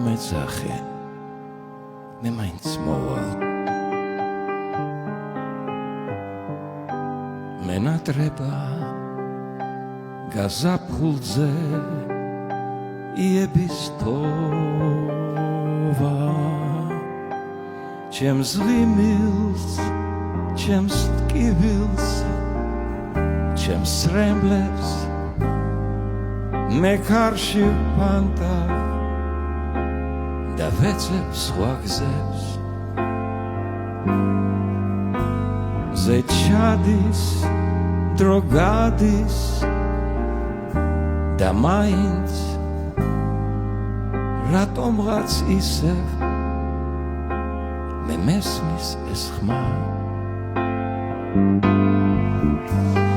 მეძახე მე მაინც მოვალ მენატრება გაზაფხულზე იების თოვა ჩემს ღიმილს ჩემს ტკივილს ჩემს სრემლებს მე ქარში ვფანტა და ვეცებ სხვა გზებს მზე ჩადის დრო გადის და მაინც რატომღაც ისევ მე მესმის ეს ხმა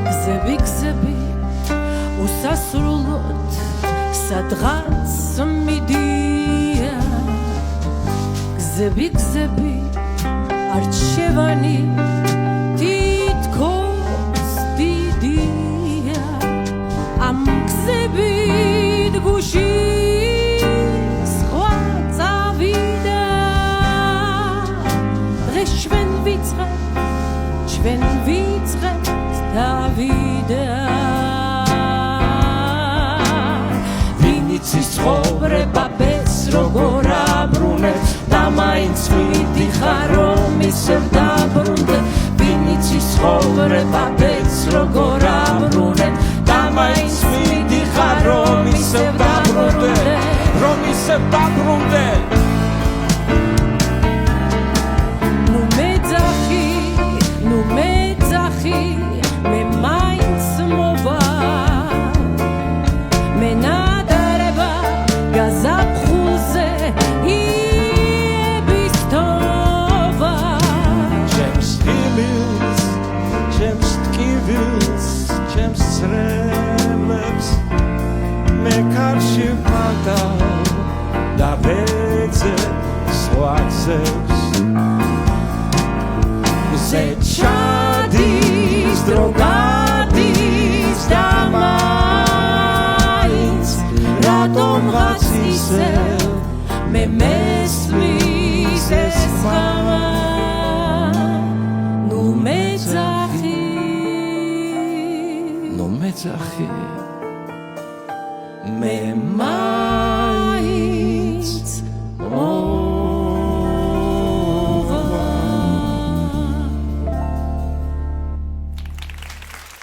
გზები გზები უსასრულოდ სადღაც მიდია გზები გზები არჩევანი თითქოს დიდია ამ გზებით გუში სხვა წავიდა დღეს ჩვენ ვიწყებთ დავიდა ვინიცის ცხოვრება ბეს როგორ აბრუნებს და მაინც მიდიხარ რომ ისევ დაბრუნდე ვინიცის ცხოვრება ბეს როგორ აბრუნებს და მაინც მიდიხარ რომ ისევ დაბრუნდე ნუ მეძახი მე მაინც მოვალ მენადარება გაზაფხულზე იების თოვა ჩემს ღიმილს ჩემს ტკივილს ჩემს სრემლებს მე ქარში ვფანტა და ვეცებ სხვა გზებს მზე ჩადის დრო გადის და მაინც რატომღაც ისევ მე მესმის ეს ხმა ნუ მეძახი მე